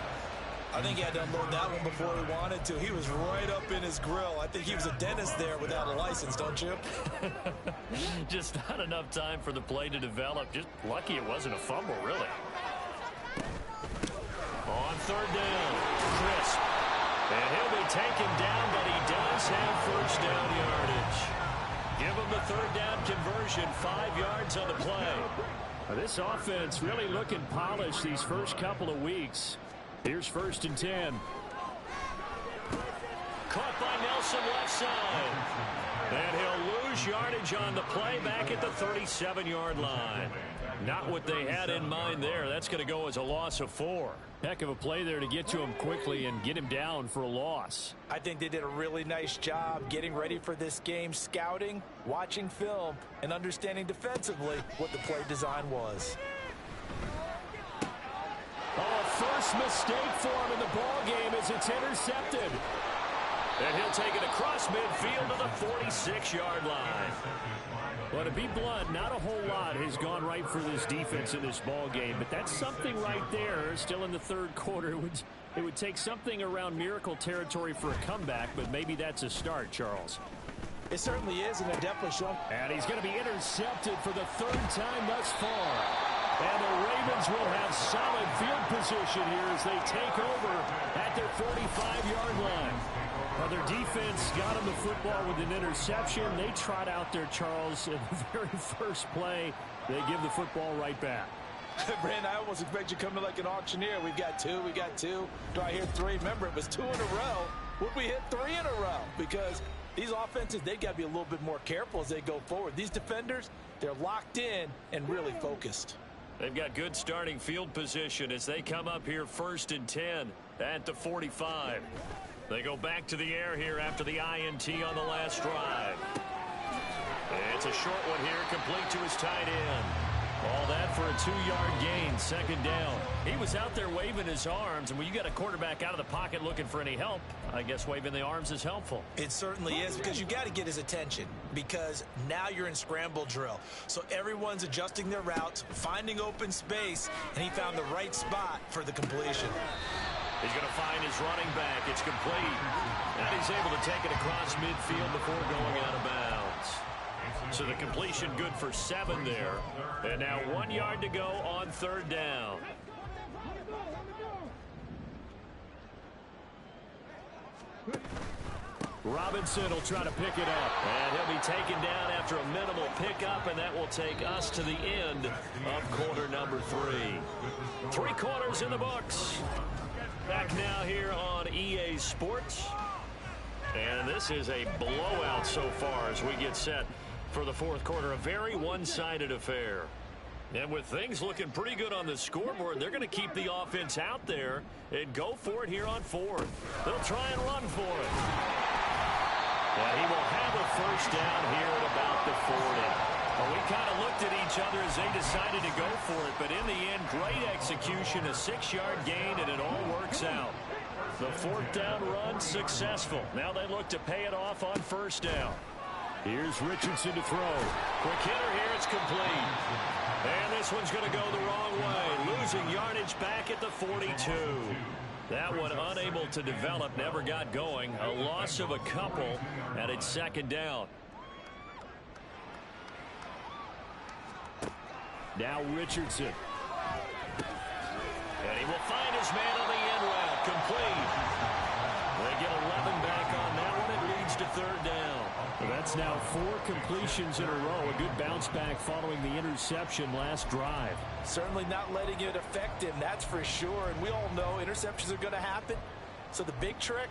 S3: I think he had to unload that one before he wanted to. He was right up in his grill. I think he was a dentist there without a license, don't you?
S4: Just not enough time for the play to develop. Just lucky it wasn't a fumble, really. On 3rd down, crisp. And he'll be taken down, but he does have 1st down yardage. Give him the 3rd down conversion, 5 yards on the play. Now, this offense really looking polished these first couple of weeks. Here's 1st and 10. Caught by Nelson left side. And he'll lose yardage on the play back at the 37-yard line. Not what they had in mind there. That's going to go as a loss of 4. Heck of a play there to get to him quickly and get him down for a loss.
S3: I think they did a really nice job getting ready for this game, scouting, watching film, and understanding defensively what the play design was.
S4: Oh, first mistake for him in the ball game as it's intercepted. And he'll take it across midfield to the 46-yard line. Well, to be blunt, not a whole lot has gone right for this defense in this ball game, but that's something right there. Still in the 3rd quarter, it would take something around miracle territory for a comeback, but maybe that's a start, Charles.
S3: It certainly is, and it definitely shown.
S4: And he's going to be intercepted for the 3rd time thus far. And the Ravens will have solid field position here as they take over at their 45-yard line. Well, their defense got him the football with an interception. They trot out there, Charles, in the very first play. They give the football right back.
S3: Brandon, I almost expect you to come in like an auctioneer. We've got 2, we got 2. Do I hear 3? Remember, it was 2 in a row. Would we hit 3 in a row? Because these offenses, they got to be a little bit more careful as they go forward. These defenders, they're locked in and really focused.
S4: They've got good starting field position as they come up here 1st and 10 at the 45. They go back to the air here after the INT on the last drive. It's a short one here, complete to his tight end. All that for a 2-yard gain, 2nd down. He was out there waving his arms, and when you got a quarterback out of the pocket looking for any help, I guess waving the arms is helpful.
S3: It certainly is, because you got to get his attention, because now you're in scramble drill. So everyone's adjusting their routes, finding open space, and he found the right spot for the completion.
S4: He's going to find his running back. It's complete. And he's able to take it across midfield before going out of bounds. So the completion good for 7 there. And now 1 yard to go on 3rd down. Robinson will try to pick it up. And he'll be taken down after a minimal pickup, and that will take us to the end of quarter number 3. 3 quarters in the books. Back now here on EA Sports. And this is a blowout so far as we get set for the 4th quarter. A very one-sided affair. And with things looking pretty good on the scoreboard, they're going to keep the offense out there and go for it here on 4th. They'll try and run for it. And he will have a first down here at about the 40. Well, we kind of looked at each other as they decided to go for it, but in the end, great execution, a 6-yard gain, and it all works out. The 4th down run successful. Now they look to pay it off on first down. Here's Richardson to throw. Quick hitter here, it's complete. And this one's going to go the wrong way, losing yardage back at the 42. That one unable to develop, never got going. A loss of a couple, and it's 2nd down. Now Richardson. And he will find his man on the end route. Complete. They get 11 back on that one. It leads to 3rd down. Well, that's now 4 completions in a row. A good bounce back following the interception last drive.
S3: Certainly not letting it affect him, that's for sure. And we all know interceptions are going to happen. So the big trick,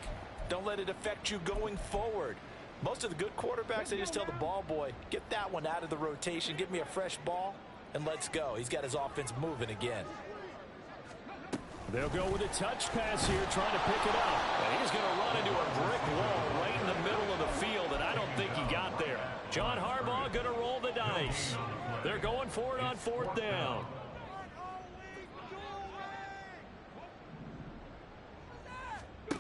S3: don't let it affect you going forward. Most of the good quarterbacks, they just tell the ball boy, get that one out of the rotation, give me a fresh ball, and let's go. He's got his offense moving again.
S4: They'll go with a touch pass here, trying to pick it up. And he's going to run into a brick wall right in the middle of the field, and I don't think he got there. John Harbaugh going to roll the dice. They're going for it on 4th down. And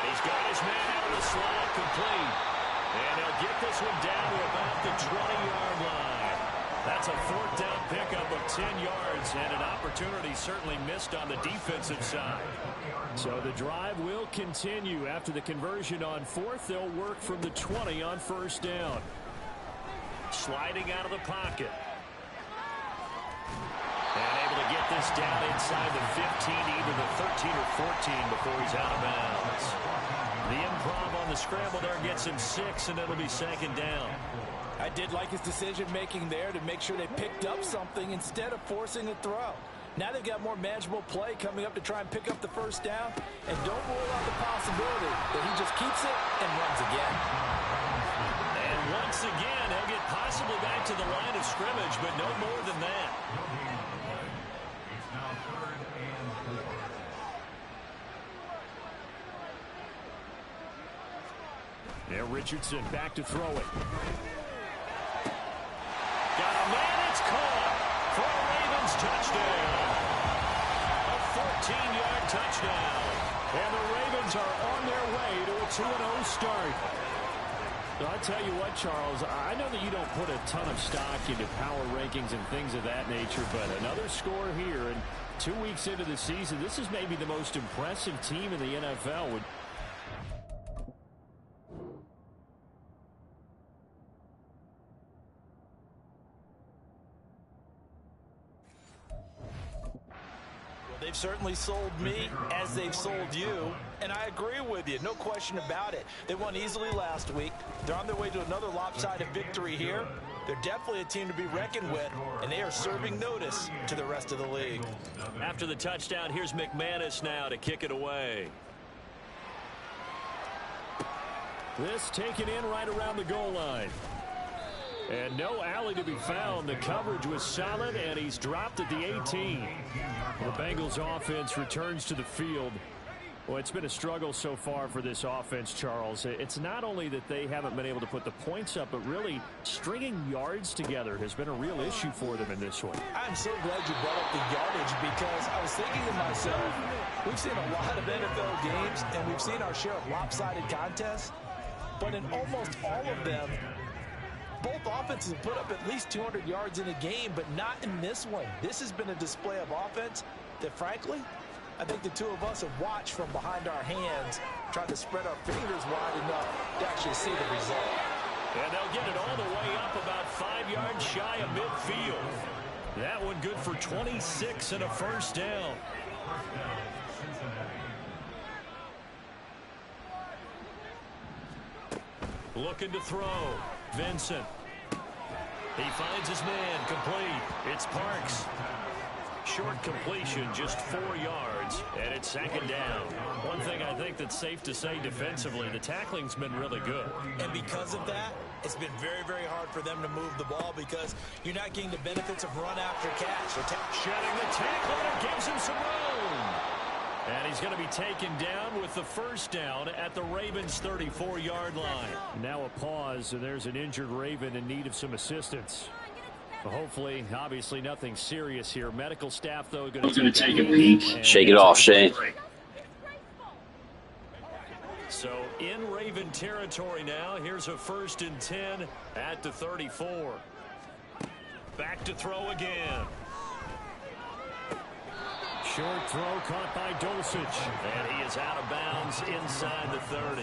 S4: he's got his man out of the slot, complete. And he'll get this one down to about the 20-yard line. That's a 4th down pickup of 10 yards, and an opportunity certainly missed on the defensive side. So the drive will continue. After the conversion on 4th, they'll work from the 20 on 1st down. Sliding out of the pocket. And able to get this down inside the 15, either the 13 or 14 before he's out of bounds. The improv on the scramble there gets him 6, and it'll be 2nd down.
S3: I did like his decision-making there to make sure they picked up something instead of forcing a throw. Now they've got more manageable play coming up to try and pick up the first down, and don't rule out the possibility that he just keeps it and runs again.
S4: And once again, he'll get possibly back to the line of scrimmage, but no more than that.
S5: It's now 3rd and 4.
S4: Now Richardson back to throw it. Got a man, it's caught for a Ravens touchdown. A 14-yard touchdown. And the Ravens are on their way to a 2-0 start. So I tell you what, Charles, I know that you don't put a ton of stock into power rankings and things of that nature, but another score here, and 2 weeks into the season, this is maybe the most impressive team in the NFL.
S3: They've certainly sold me as they've sold you, and I agree with you, no question about it. They won easily last week. They're on their way to another lopsided victory here. They're definitely a team to be reckoned with, and they are serving notice to the rest of the league.
S4: After the touchdown, here's McManus now to kick it away. This taken in right around the goal line. And no alley to be found. The coverage was solid, and he's dropped at the 18. The Bengals offense returns to the field. Well, it's been a struggle so far for this offense, Charles. It's not only that they haven't been able to put the points up, but really stringing yards together has been a real issue for them in this one.
S3: I'm so glad you brought up the yardage, because I was thinking to myself, we've seen a lot of NFL games, and we've seen our share of lopsided contests, but in almost all of them, both offenses have put up at least 200 yards in a game, but not in this one. This has been a display of offense that, frankly, I think the two of us have watched from behind our hands, trying to spread our fingers wide enough to actually see the result.
S4: And they'll get it all the way up about 5 yards shy of midfield. That one good for 26 and a first down. Looking to throw. Vincent. He finds his man, complete. It's Parks. Short completion, just 4 yards, and it's 2nd down. One thing I think that's safe to say defensively, the tackling's been really good.
S3: And because of that, it's been very, very hard for them to move the ball, because you're not getting the benefits of run after catch.
S4: Shedding the tackle, and it gives him some room. And he's going to be taken down with the first down at the Ravens' 34-yard line. Now a pause, and there's an injured Raven in need of some assistance. Hopefully, obviously nothing serious here. Medical staff, though, going to take a peek.
S7: Shake it off, Shane.
S4: So in Raven territory now. Here's a 1st and 10 at the 34. Back to throw again. Short throw caught by Dulcich. And he is out of bounds inside the 30.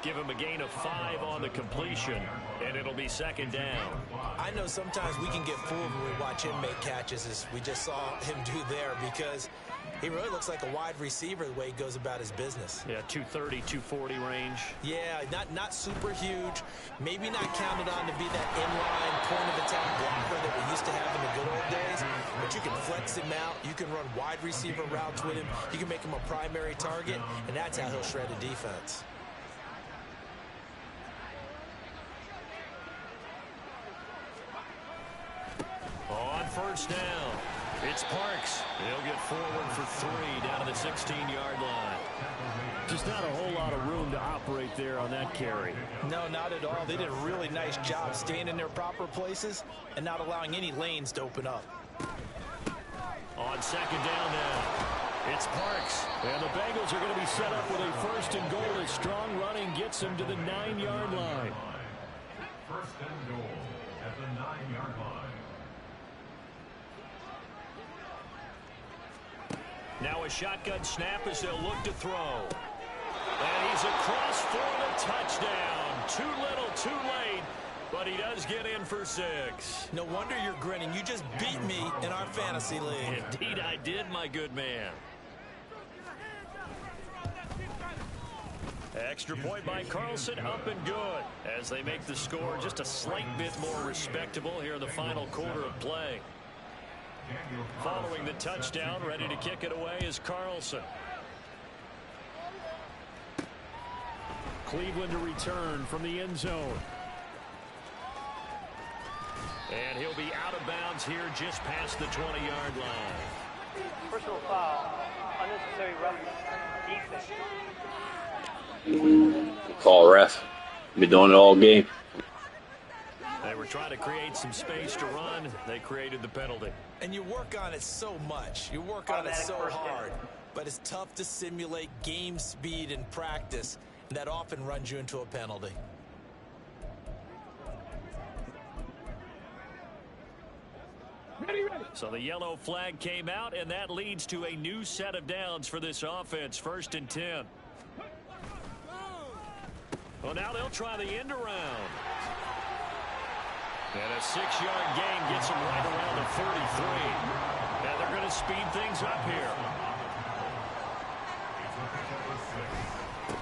S4: Give him a gain of 5 on the completion, and it'll be 2nd down.
S3: I know sometimes we can get fooled when we watch him make catches, as we just saw him do there, because he really looks like a wide receiver the way he goes about his business.
S4: Yeah, 230, 240 range.
S3: Yeah, not super huge. Maybe not counted on to be that inline point-of-attack blocker that we used to have in the good old days, but you can flex him out. You can run wide receiver routes with him. You can make him a primary target, and that's how he'll shred a defense.
S4: On 1st down, it's Parks. He'll get forward for 3 down to the 16-yard line. Just not a whole lot of room to operate there on that carry.
S3: No, not at all. They did a really nice job staying in their proper places and not allowing any lanes to open up.
S4: On 2nd down now, it's Parks. And the Bengals are going to be set up with a 1st and goal as strong running gets them to the 9-yard line.
S5: 1st and goal at the 9-yard line.
S4: Now a shotgun snap as they'll look to throw. And he's across for the touchdown. Too little, too late, but he does get in for 6.
S3: No wonder you're grinning. You just beat me in our fantasy league.
S4: Indeed I did, my good man. Extra point by Carlson, up and good, as they make the score just a slight bit more respectable here in the final quarter of play. Following the touchdown, ready to kick it away is Carlson. Cleveland to return from the end zone. And he'll be out of bounds here just past the 20-yard line.
S6: Personal foul, unnecessary roughness, defense.
S7: Call ref. Been doing it all game.
S4: They were trying to create some space to run. They created the penalty.
S3: And you work on it so much. You work on it so hard. But it's tough to simulate game speed in practice. And that often runs you into a penalty.
S4: So the yellow flag came out, and that leads to a new set of downs for this offense. 1st and 10. Well, now they'll try the end around. And a 6-yard gain gets them right around the 33. And they're going to speed things up here.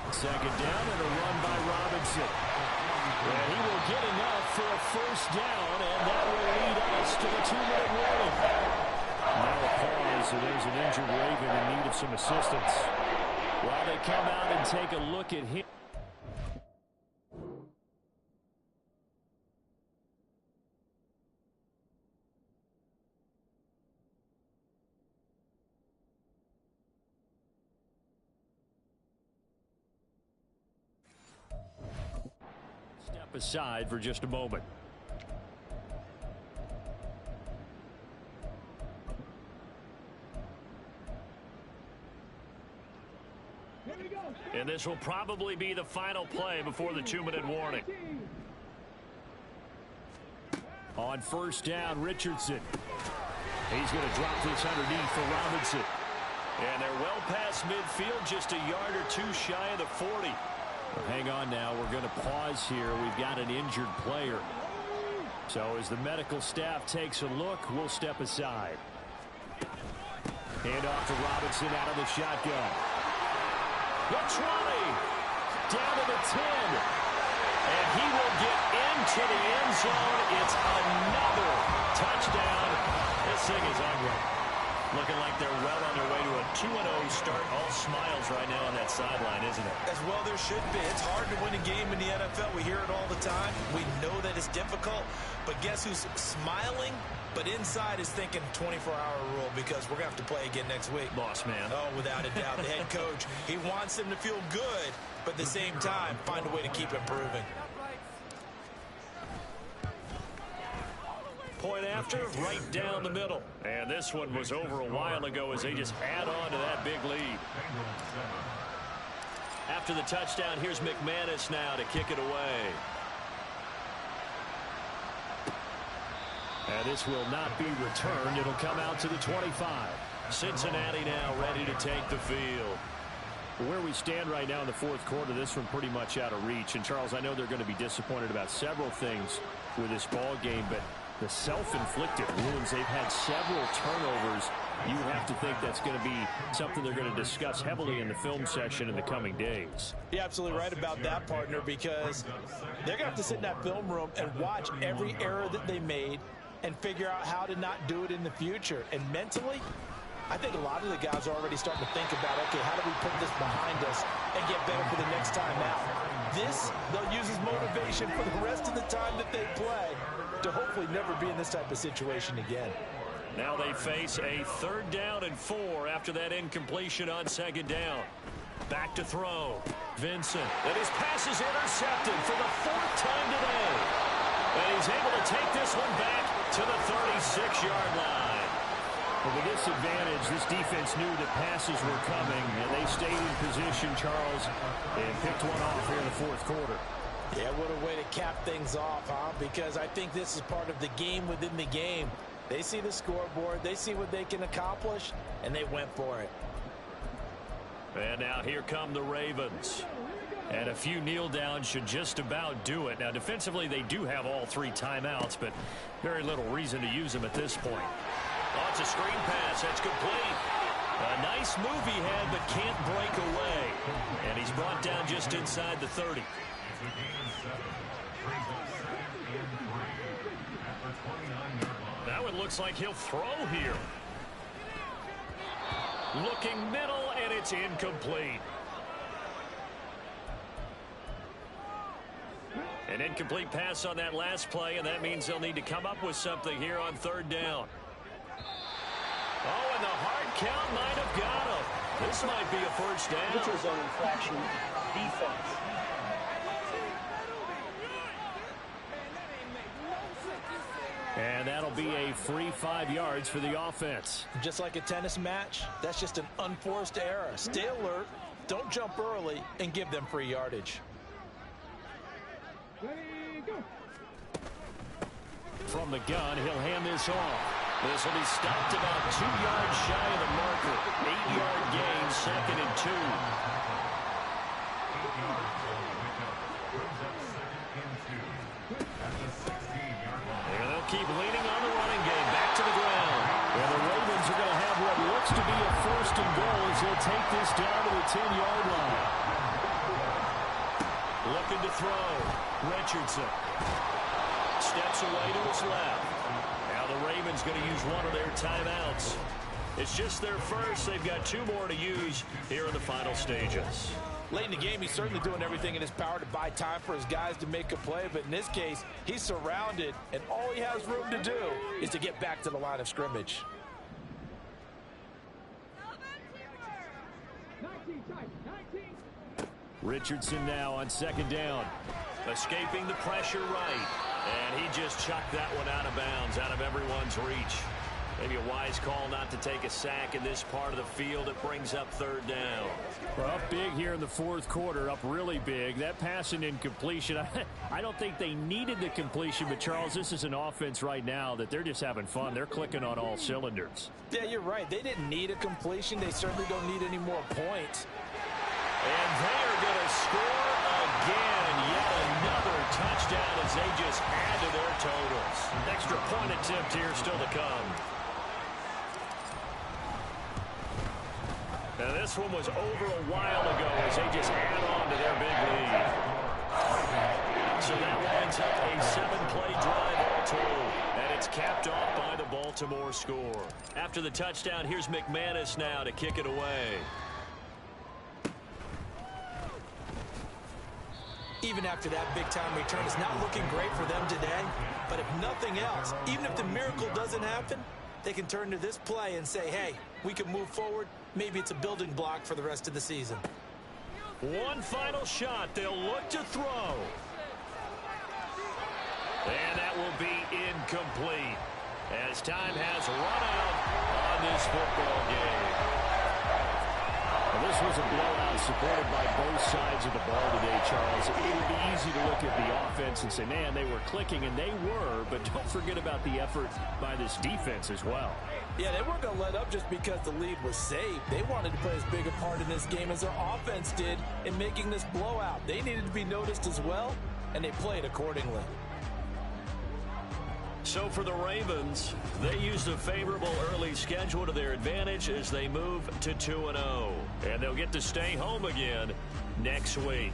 S4: 2nd down and a run by Robinson. And he will get enough for a 1st down, and that will lead us to the 2-minute warning. Now a pause, and there's an injured Raven in need of some assistance. While they come out and take a look at him. Aside for just a moment. And this will probably be the final play before the 2-minute warning. On 1st down, Richardson. He's going to drop this underneath for Robinson. And they're well past midfield, just a yard or 2 shy of the 40. Hang on now, we're going to pause here. We've got an injured player. So as the medical staff takes a look, we'll step aside. Hand off to Robinson out of the shotgun. The 20, down to the 10. And he will get into the end zone. It's another touchdown. This thing is ugly. Looking like they're well on their way to a 2-0 start. All smiles right now on that sideline, isn't it?
S3: As well there should be. It's hard to win a game in the NFL. We hear it all the time. We know that it's difficult. But guess who's smiling? But inside is thinking 24-hour rule because we're going to have to play again next week.
S4: Boss man.
S3: Oh, without a doubt. The head coach, he wants them to feel good, but at the same time, find a way to keep improving.
S4: Point after, right down the middle. And this one was over a while ago as they just add on to that big lead. After the touchdown, here's McManus now to kick it away. And this will not be returned. It'll come out to the 25. Cincinnati now ready to take the field. Where we stand right now in the fourth quarter, this one pretty much out of reach. And, Charles, I know they're going to be disappointed about several things with this ball game, but the self-inflicted wounds, they've had several turnovers. You would have to think that's going to be something they're going to discuss heavily in the film session in the coming days.
S3: You're absolutely right about that, partner, because they're going to have to sit in that film room and watch every error that they made and figure out how to not do it in the future. And mentally, I think a lot of the guys are already starting to think about, okay, how do we put this behind us and get better for the next time out? This, they'll use as motivation for the rest of the time that they play to hopefully never be in this type of situation again.
S4: Now they face a 3rd down and 4 after that incompletion on 2nd down. Back to throw. Vincent. And his pass is intercepted for the 4th time today. And he's able to take this one back to the 36-yard line. But with this advantage, this defense knew that passes were coming, and they stayed in position, Charles, and picked one off here in the fourth quarter.
S3: Yeah, what a way to cap things off, huh? Because I think this is part of the game within the game. They see the scoreboard, they see what they can accomplish, and they went for it.
S4: And now here come the Ravens. And a few kneel downs should just about do it. Now, defensively, they do have all 3 timeouts, but very little reason to use them at this point. Oh, it's a screen pass. That's complete. A nice move he had, but can't break away. And he's brought down just inside the 30. Now it looks like he'll throw here. Looking middle, and it's incomplete. An incomplete pass on that last play, and that means they'll need to come up with something here on 3rd down. Oh, and the hard count might have got him. This might be a 1st down.
S6: Neutral zone infraction defense.
S4: And that'll be a free 5 yards for the offense.
S3: Just like a tennis match, that's just an unforced error. Stay alert, don't jump early, and give them free yardage.
S4: From the gun, he'll hand this off. This will be stopped about 2 yards shy of the marker. 8-yard gain, 2nd and 2. And they'll keep leaning on the running game. Back to the ground. And the Ravens are going to have what looks to be a 1st and goal as they'll take this down to the 10-yard line. Looking to throw. Richardson steps away to his left. Now the Ravens going to use one of their timeouts. It's just their first. They've got 2 more to use here in the final stages.
S3: Late in the game, he's certainly doing everything in his power to buy time for his guys to make a play, but in this case, he's surrounded, and all he has room to do is to get back to the line of scrimmage.
S4: Richardson now on 2nd down. Escaping the pressure right. And he just chucked that one out of bounds, out of everyone's reach. Maybe a wise call not to take a sack in this part of the field. It brings up 3rd down. Well, up big here in the fourth quarter, up really big. That pass and incompletion, I don't think they needed the completion, but Charles, this is an offense right now that they're just having fun. They're clicking on all cylinders.
S3: Yeah, you're right. They didn't need a completion. They certainly don't need any more points.
S4: And they are going to score again. Yet another touchdown as they just add to their totals. Extra point attempt here still to come. Now this one was over a while ago as they just add on to their big lead. So that lines up a 7-play drive all told. And it's capped off by the Baltimore
S2: Baltimore score. After the touchdown, here's McManus now to kick it away.
S3: Even after that big-time return, it's not looking great for them today. But if nothing else, even if the miracle doesn't happen, they can turn to this play and say, hey, we can move forward. Maybe it's a building block for the rest of the season.
S2: One final shot. They'll look to throw. And that will be incomplete as time has run out on this football game.
S4: Well, this was a blowout supported by both sides of the ball today, Charles. It would be easy to look at the offense and say, man, they were clicking, and they were, but don't forget about the effort by this defense as well.
S3: Yeah, they weren't going to let up just because the lead was saved. They wanted to play as big a part in this game as their offense did in making this blowout. They needed to be noticed as well, and they played accordingly.
S2: So for the Ravens, they used a favorable early schedule to their advantage as they move to 2-0. And they'll get to stay home again next week.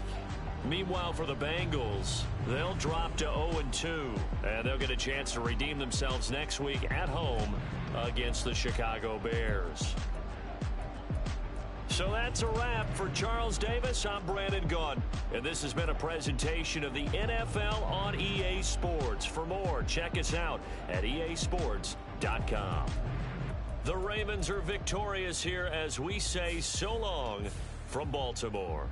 S2: Meanwhile, for the Bengals, they'll drop to 0-2. And they'll get a chance to redeem themselves next week at home against the Chicago Bears. So that's a wrap. For Charles Davis, I'm Brandon Gaudin. And this has been a presentation of the NFL on EA Sports. For more, check us out at easports.com. The Ravens are victorious here as we say so long from Baltimore.